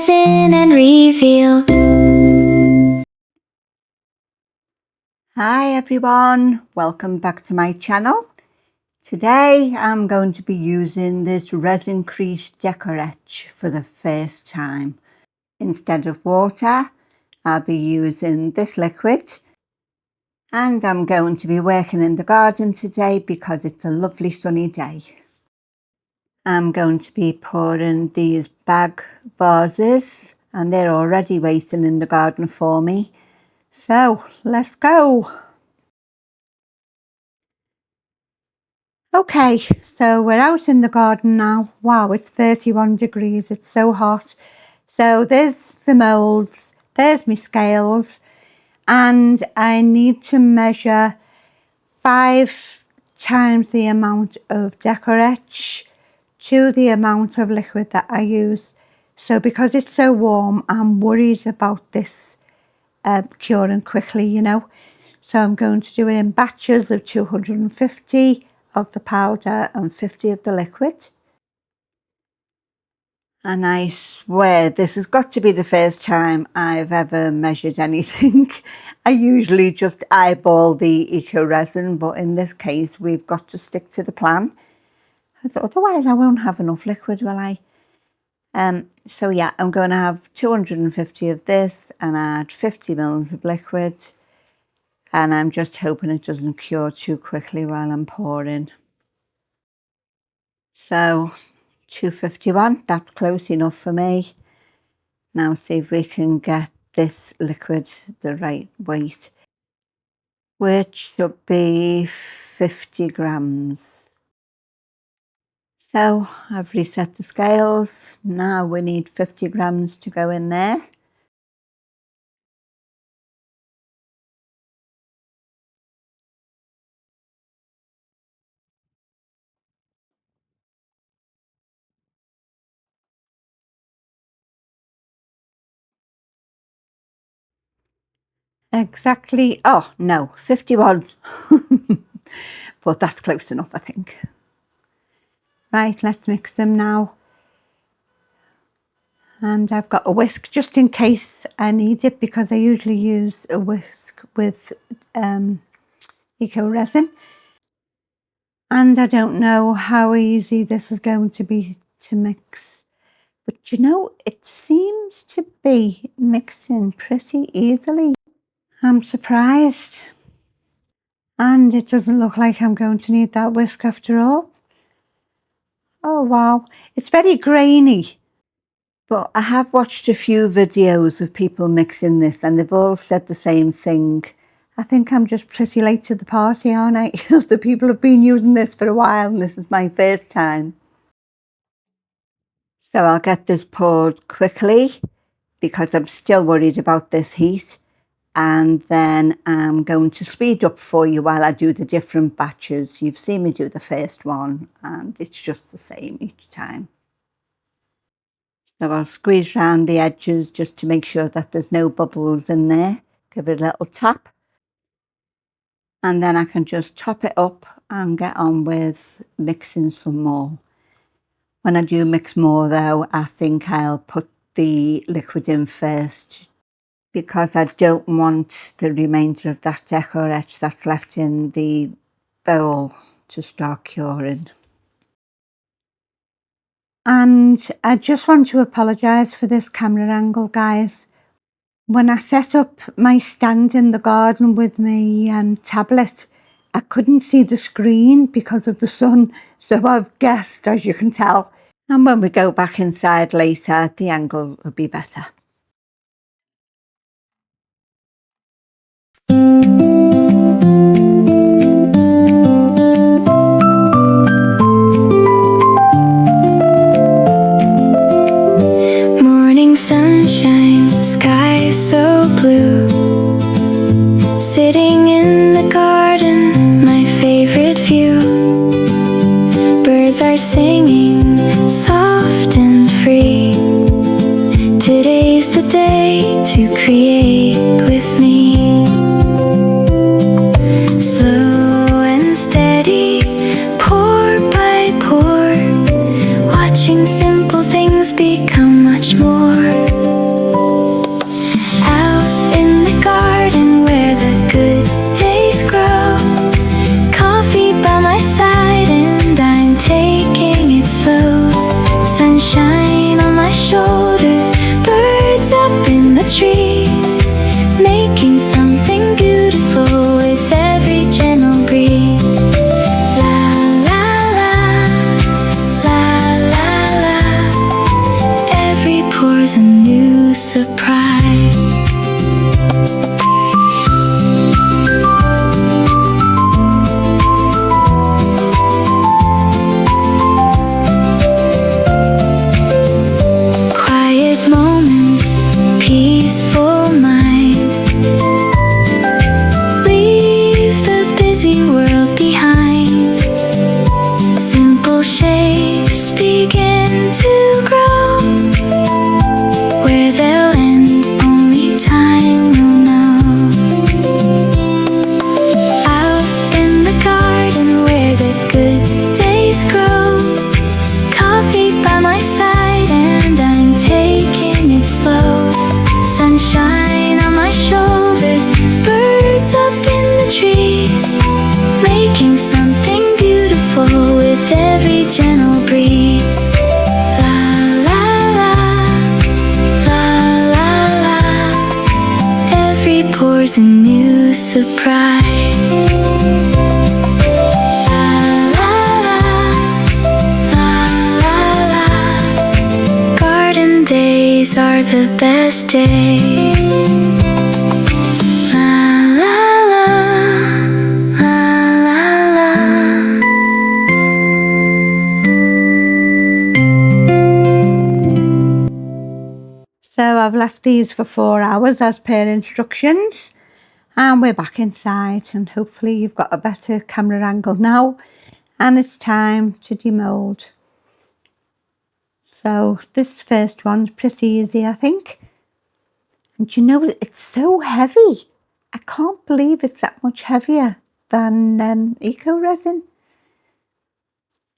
Resin and Reveal. Hi everyone, welcome back to my channel. Today I'm going to be using this resin crease decor etch for the first time. Instead of water, I'll be using this liquid, and I'm going to be working in the garden today because it's a lovely sunny day. I'm going to be pouring these bag vases, and they're already waiting in the garden for me. So let's go. Okay, so we're out in the garden now. Wow, it's 31 degrees, it's so hot. So there's the moulds, there's my scales, and I need to measure 5 times the amount of decor etch to the amount of liquid that I use. So because it's so warm, I'm worried about this curing quickly, you know. So I'm going to do it in batches of 250 of the powder and 50 of the liquid. And I swear this has got to be the first time I've ever measured anything. I usually just eyeball the eco resin, but in this case we've got to stick to the plan, otherwise I won't have enough liquid, will I? So yeah, I'm going to have 250 of this and add 50 mils of liquid, and I'm just hoping it doesn't cure too quickly while I'm pouring. So 251, that's close enough for me. Now see if we can get this liquid the right weight, which should be 50 grams. So I've reset the scales. Now we need 50 grams to go in there. Exactly, oh no, 51. But that's close enough, I think. Right, let's mix them now. And I've got a whisk just in case I need it, because I usually use a whisk with eco resin. And I don't know how easy this is going to be to mix. But you know, it seems to be mixing pretty easily. I'm surprised. And it doesn't look like I'm going to need that whisk after all. Oh wow, it's very grainy. But I have watched a few videos of people mixing this and they've all said the same thing. I think I'm just pretty late to the party, aren't I? Because the people have been using this for a while and this is my first time. So I'll get this poured quickly because I'm still worried about this heat. And then I'm going to speed up for you while I do the different batches. You've seen me do the first one and it's just the same each time. So I'll squeeze around the edges just to make sure that there's no bubbles in there. Give it a little tap. And then I can just top it up and get on with mixing some more. When I do mix more though, I think I'll put the liquid in first, because I don't want the remainder of that decor etch that's left in the bowl to start curing. And I just want to apologise for this camera angle, guys. When I set up my stand in the garden with my tablet, I couldn't see the screen because of the sun, so I've guessed, as you can tell. And when we go back inside later, the angle will be better. Morning sunshine, sky so blue. Sitting in the garden, my favorite view. Birds are singing, soft and free. Today's the day to create with me. Slow and steady, pour by pour, watching simple things become much more. sunshine on my shoulders, birds up in the trees, making something beautiful with every gentle breeze. La la la, la la la, every pore's a new surprise. Quiet moments, peaceful mind. Leave the busy world behind. Simple shapes begin to grow. Where they'll end, only time will know. Out in the garden where the good days grow. Coffee by my side and I'm taking it slow. Sunshine on my shoulders, birds up in the trees, making something beautiful with every gentle breeze. La la la, la la la, every pore's a new surprise. La la la, la la la, garden days are the best days. La la la, la la la. So I've left these for 4 hours as per instructions, and we're back inside, and hopefully you've got a better camera angle now, and it's time to demold. So this first one's pretty easy, I think. And you know, it's so heavy. I can't believe it's that much heavier than eco resin.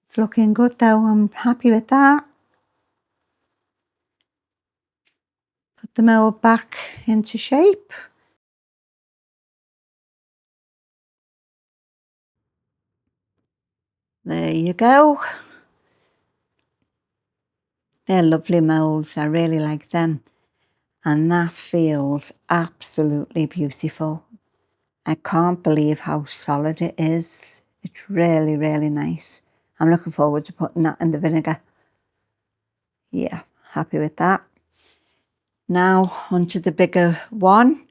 It's looking good though, I'm happy with that. Put the mold back into shape. There you go. They're lovely molds, I really like them. And that feels absolutely beautiful. I can't believe how solid it is. It's really, really nice. I'm looking forward to putting that in the vinegar. Yeah, happy with that. Now onto the bigger one.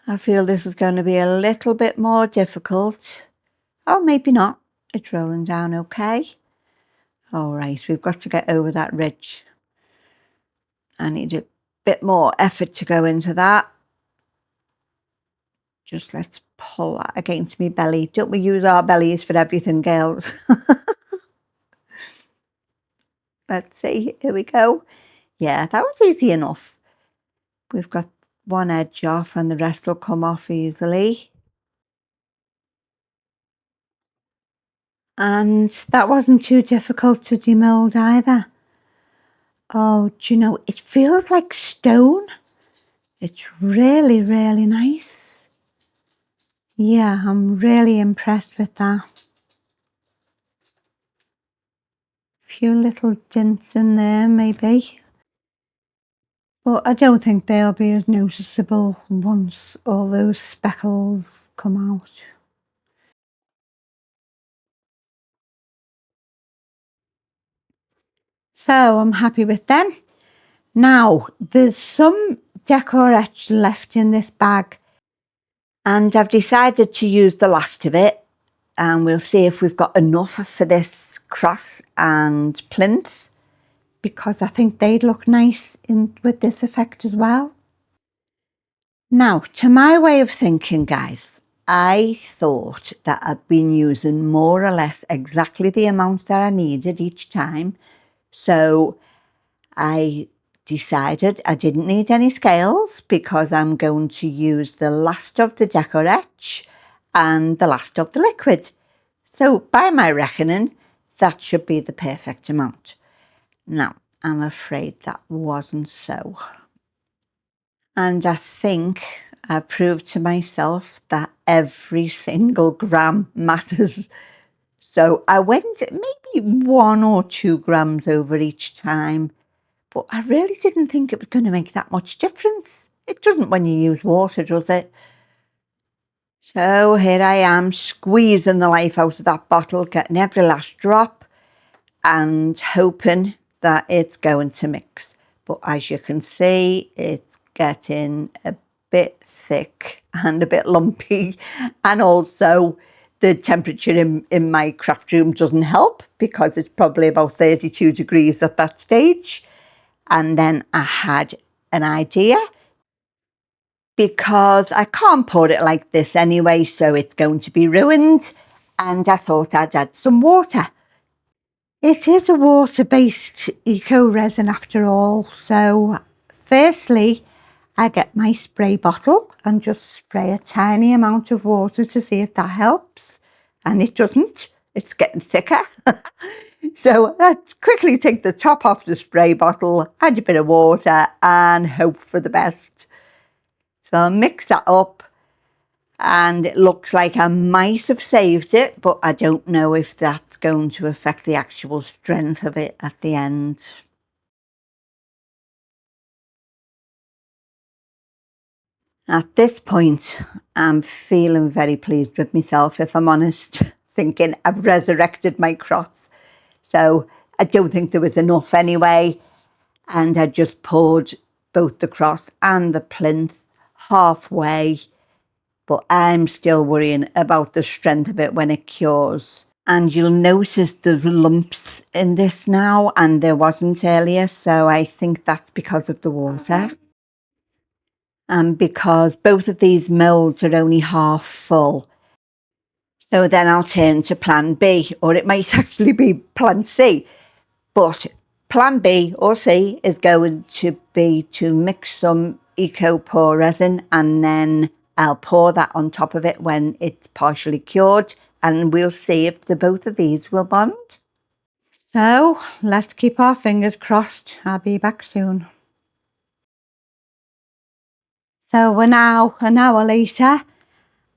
I feel this is going to be a little bit more difficult. Oh, maybe not. It's rolling down okay. All right, we've got to get over that ridge. I need a bit more effort to go into that. Just let's pull that against my belly. Don't we use our bellies for everything, girls? Let's see, here we go. Yeah, that was easy enough. We've got one edge off and the rest will come off easily. And that wasn't too difficult to demold either. Oh, do you know, it feels like stone. It's really, really nice. Yeah, I'm really impressed with that. Few little dents in there maybe. But I don't think they'll be as noticeable once all those speckles come out. So I'm happy with them. Now, there's some decor etch left in this bag, and I've decided to use the last of it, and we'll see if we've got enough for this cross and plinth, because I think they'd look nice with this effect as well. Now, to my way of thinking, guys, I thought that I'd been using more or less exactly the amount that I needed each time. So I decided I didn't need any scales because I'm going to use the last of the decor etch and the last of the liquid. So by my reckoning, that should be the perfect amount. Now, I'm afraid that wasn't so. And I think I proved to myself that every single gram matters. So I went maybe 1 or 2 grams over each time, but I really didn't think it was going to make that much difference. It doesn't when you use water, does it? So here I am squeezing the life out of that bottle, getting every last drop and hoping that it's going to mix. But as you can see, it's getting a bit thick and a bit lumpy, and also the temperature in my craft room doesn't help because it's probably about 32 degrees at that stage. And then I had an idea, because I can't pour it like this anyway, so it's going to be ruined, and I thought I'd add some water. It is a water-based eco resin after all, so firstly I get my spray bottle and just spray a tiny amount of water to see if that helps, and it doesn't. It's getting thicker. So I quickly take the top off the spray bottle, add a bit of water and hope for the best. So I'll mix that up, and it looks like I might have saved it, but I don't know if that's going to affect the actual strength of it at the end. At this point, I'm feeling very pleased with myself, if I'm honest, thinking I've resurrected my cross. So I don't think there was enough anyway, and I just poured both the cross and the plinth halfway, but I'm still worrying about the strength of it when it cures. And you'll notice there's lumps in this now, and there wasn't earlier, so I think that's because of the water. And because both of these moulds are only half full. So then I'll turn to plan B, or it might actually be plan C. But plan B or C is going to be to mix some eco pour resin, and then I'll pour that on top of it when it's partially cured, and we'll see if the both of these will bond. So let's keep our fingers crossed. I'll be back soon. So we're now an hour later,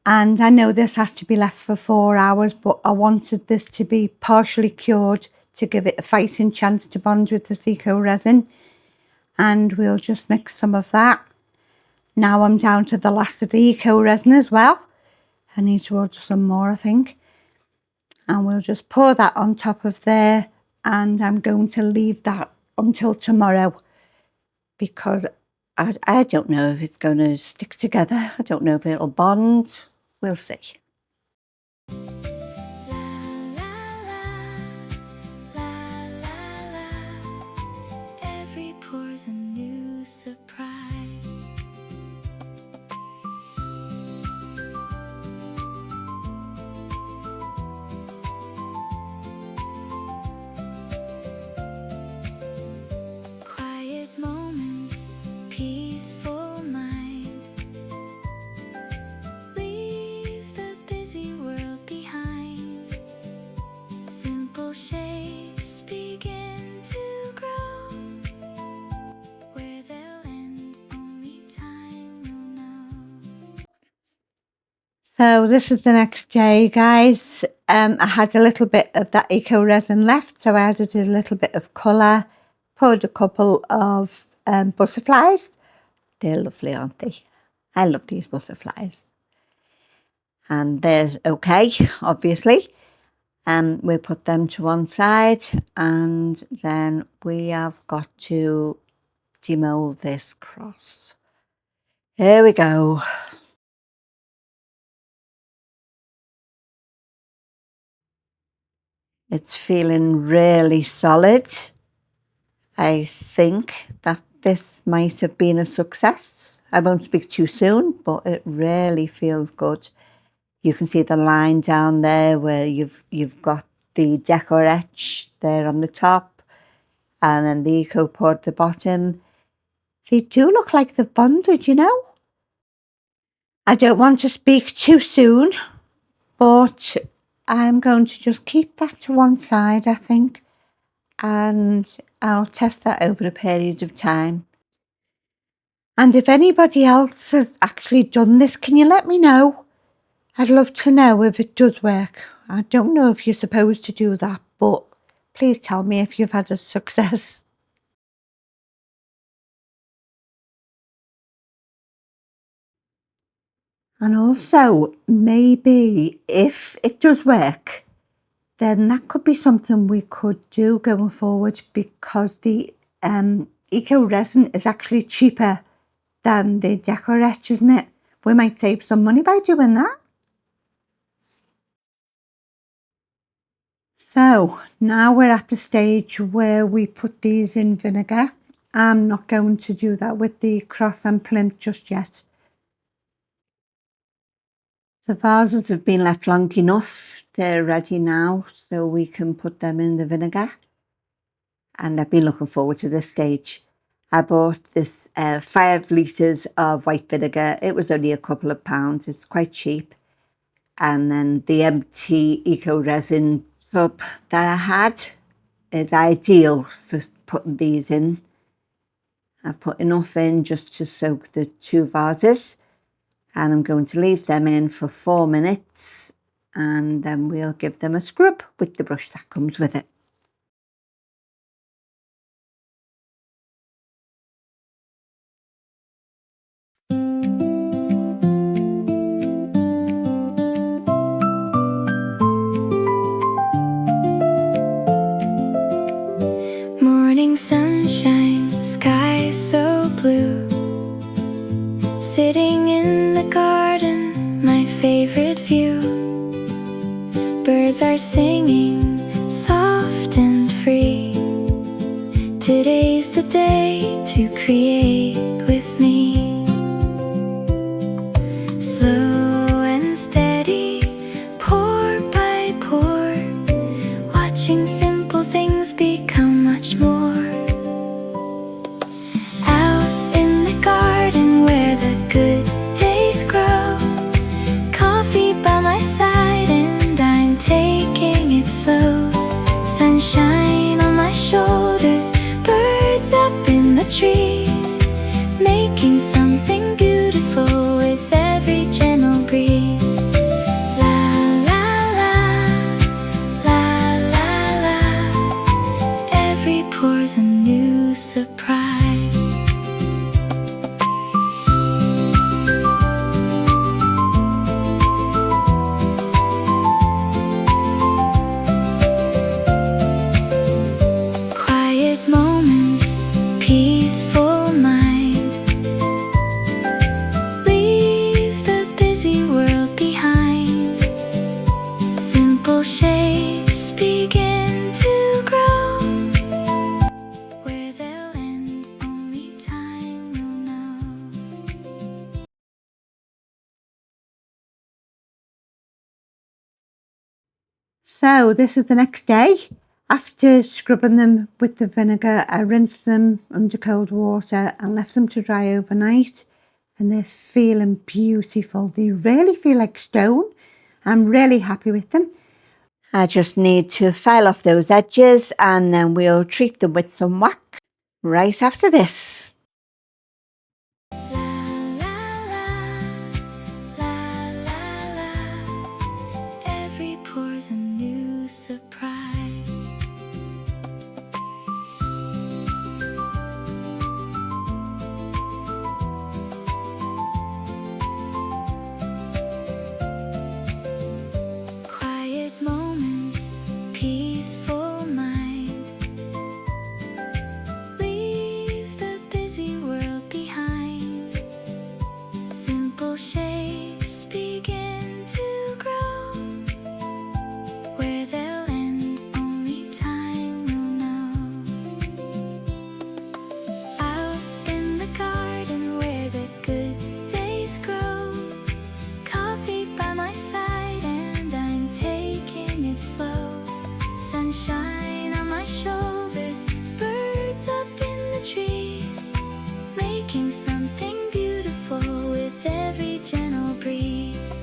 and I know this has to be left for 4 hours, but I wanted this to be partially cured to give it a fighting chance to bond with this eco resin. And we'll just mix some of that. Now I'm down to the last of the eco resin as well. I need to order some more, I think. And we'll just pour that on top of there, and I'm going to leave that until tomorrow, because I don't know if it's going to stick together. I don't know if it'll bond. We'll see. Every pour's a new surprise. Quiet moments, peaceful mind. Leave the busy world behind. Simple shapes begin to grow. Where they'll end, only time will know. So this is the next day, guys. I had a little bit of that eco resin left, so I added a little bit of colour, poured a couple of butterflies. They're lovely, aren't they? I love these butterflies. And they're okay, obviously. We'll put them to one side, and then we have got to demold this cross. Here we go. It's feeling really solid. I think that this might have been a success. I won't speak too soon, but it really feels good. You can see the line down there where you've got the decor etch there on the top, and then the eco pour at the bottom. They do look like they've bonded, you know. I don't want to speak too soon, but I'm going to just keep that to one side, I think, and I'll test that over a period of time. And if anybody else has actually done this, can you let me know? I'd love to know if it does work I don't know if you're supposed to do that, but please tell me if you've had a success. And also, maybe if it does work, then that could be something we could do going forward, because the eco resin is actually cheaper than the decor etch, isn't it? We might save some money by doing that. So now we're at the stage where we put these in vinegar. I'm not going to do that with the cross and plinth just yet. The vases have been left long enough. They're ready now, so we can put them in the vinegar. And I've been looking forward to this stage. I bought this 5 litres of white vinegar. It was only a couple of pounds. It's quite cheap. And then the empty eco resin tub that I had is ideal for putting these in. I've put enough in just to soak the 2 vases, and I'm going to leave them in for 4 minutes, and then we'll give them a scrub with the brush that comes with it. Morning sunshine, sky so blue. Sitting in the garden, my favorite view. Birds are singing, soft and free. Today's the day to create with me. Slow and steady, pour by pour, watching simple things become much more. Out in the garden where the good days grow, coffee by my side and I'm taking it slow. Sunshine on my shoulders, birds up in the trees, making something beautiful with every gentle breeze. La la la, la la la, every pour's a new surprise. Quiet moments, peaceful mind. Leave the busy world behind. Simple shapes begin to grow. Where they'll end, only time will know. So this is the next day. After scrubbing them with the vinegar, I rinsed them under cold water and left them to dry overnight, and they're feeling beautiful. They really feel like stone. I'm really happy with them. I just need to file off those edges, and then we'll treat them with some wax right after this. La la la, la la la, every pour's a new surprise. Quiet moments, peaceful mind. Leave the busy world behind. Simple shapes begin to grow. Where they'll end, only time will know. Out in the garden where the good days grow, coffee by my side and I'm taking it slow. Sunshine on my shoulders, birds up in the trees, making something beautiful with every gentle breeze.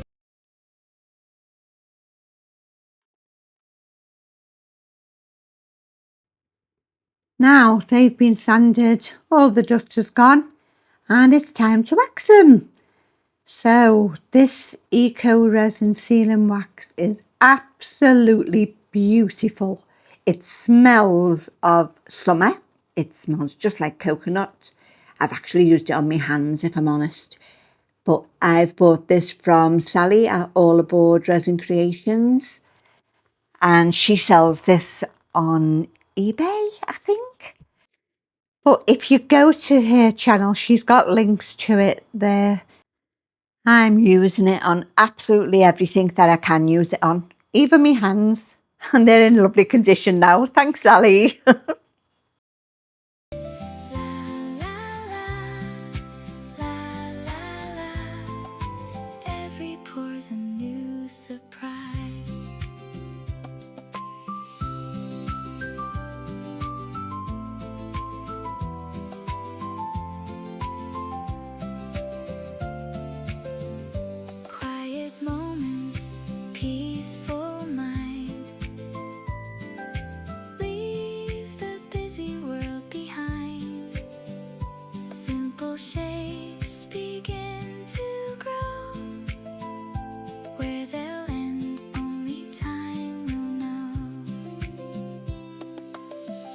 Now they've been sanded, all the dust is gone, and it's time to wax them. So this eco resin sealing wax is absolutely beautiful. It smells of summer. It smells just like coconut. I've actually used it on my hands, if I'm honest. But I've bought this from Sally at All Aboard Resin Creations. And she sells this on eBay, I think. But if you go to her channel, she's got links to it there. I'm using it on absolutely everything that I can use it on, even my hands, and they're in lovely condition now. Thanks, Sally. Every pore's a new surprise. Quiet moments, peaceful mind. Leave the busy world behind. Simple shapes begin to grow. Where they'll end, only time will know.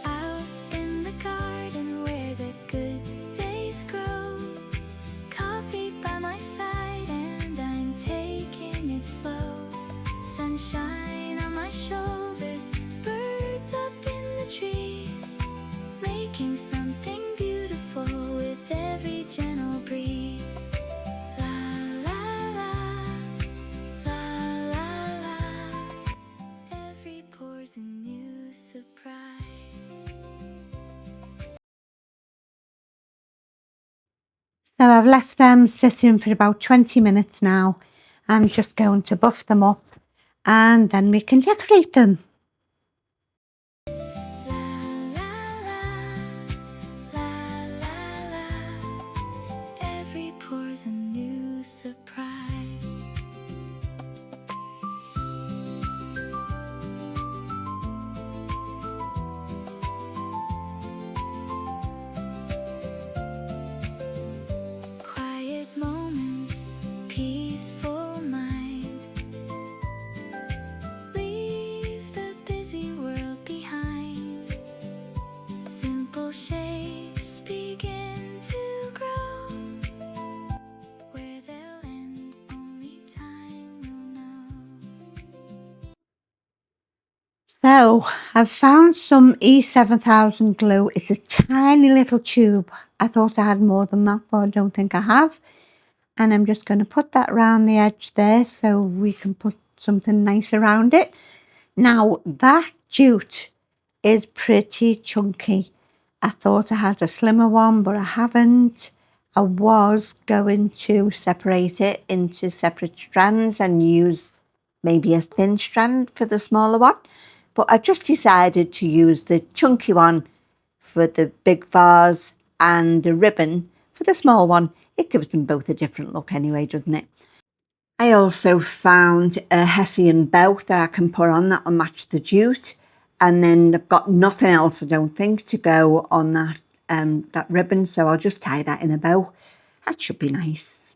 Out in the garden where the good days grow. Coffee by my side and I'm taking it slow. Sunshine on my shoulders, birds up in the trees, making something beautiful with every gentle breeze. La la la, la la la. Every pore's a new surprise. So I've left them sitting for about 20 minutes now. I'm just going to buff them up and then we can decorate them. Every pore's a new surprise. Quiet moments, peaceful mind. Leave the busy world behind. Simple shapes begin to grow. Where they'll end, only time will know. So I've found some E7000 glue. It's a tiny little tube. I thought I had more than that, but I don't think I have. And I'm just going to put that around the edge there so we can put something nice around it. Now that jute is pretty chunky. I thought I had a slimmer one, but I haven't. I was going to separate it into separate strands and use maybe a thin strand for the smaller one. But I just decided to use the chunky one for the big vase and the ribbon for the small one. It gives them both a different look anyway, doesn't it? I also found a Hessian bow that I can put on that will match the jute. And then I've got nothing else, I don't think, to go on that that ribbon. So I'll just tie that in a bow. That should be nice.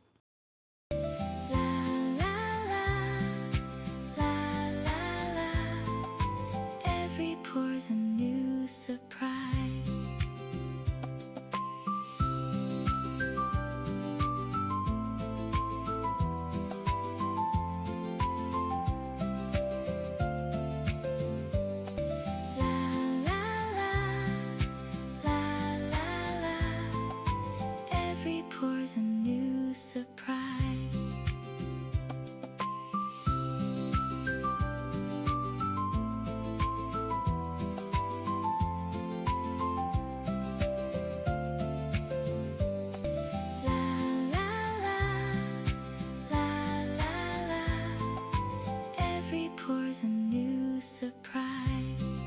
Every pore's a new surprise. Every pore's a new surprise. Every pore's a new surprise.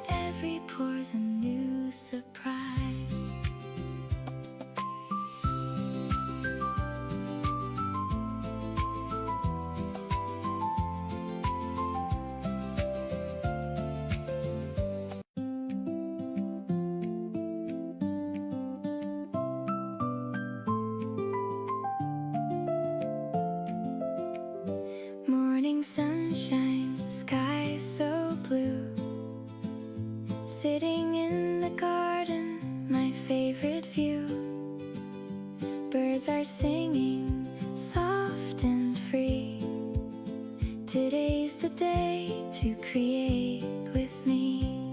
Every pore's a new surprise. sunshine, sky so blue. Sitting in the garden, my favorite view. Birds are singing, soft and free. Today's the day to create with me.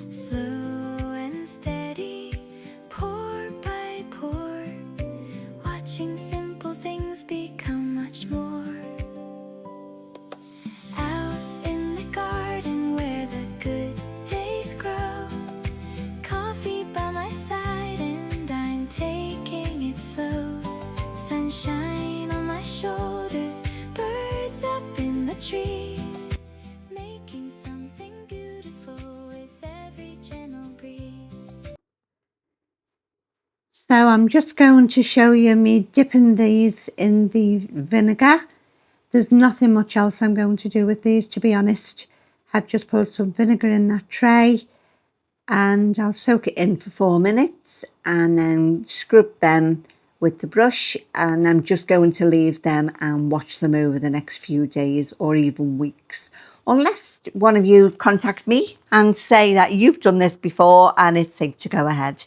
Slow and steady, pour by pour, watching simple things become much more. Out in the garden where the good days grow, coffee by my side and I'm taking it slow. Sunshine on my shoulders, birds up in the trees, making something beautiful with every gentle breeze. So I'm just going to show you me dipping these in the vinegar. There's nothing much else I'm going to do with these, to be honest. I've just put some vinegar in that tray and I'll soak it in for 4 minutes and then scrub them with the brush, and I'm just going to leave them and watch them over the next few days or even weeks, unless one of you contact me and say that you've done this before and it's safe to go ahead.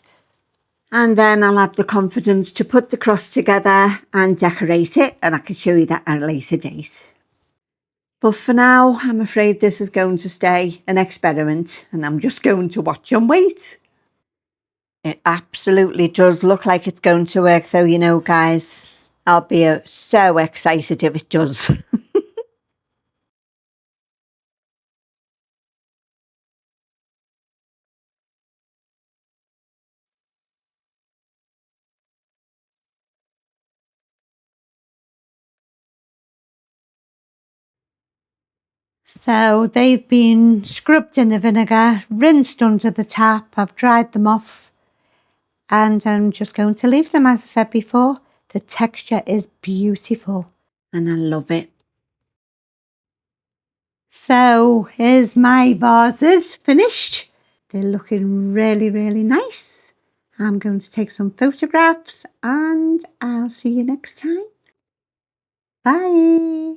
And then I'll have the confidence to put the cross together and decorate it, and I can show you that at a later date. But for now, I'm afraid this is going to stay an experiment and I'm just going to watch and wait. It absolutely does look like it's going to work though, you know, guys. I'll be so excited if it does. So they've been scrubbed in the vinegar, rinsed under the tap. I've dried them off and I'm just going to leave them, as I said before. The texture is beautiful and I love it. So here's my vases finished. They're looking really, really nice. I'm going to take some photographs and I'll see you next time. Bye.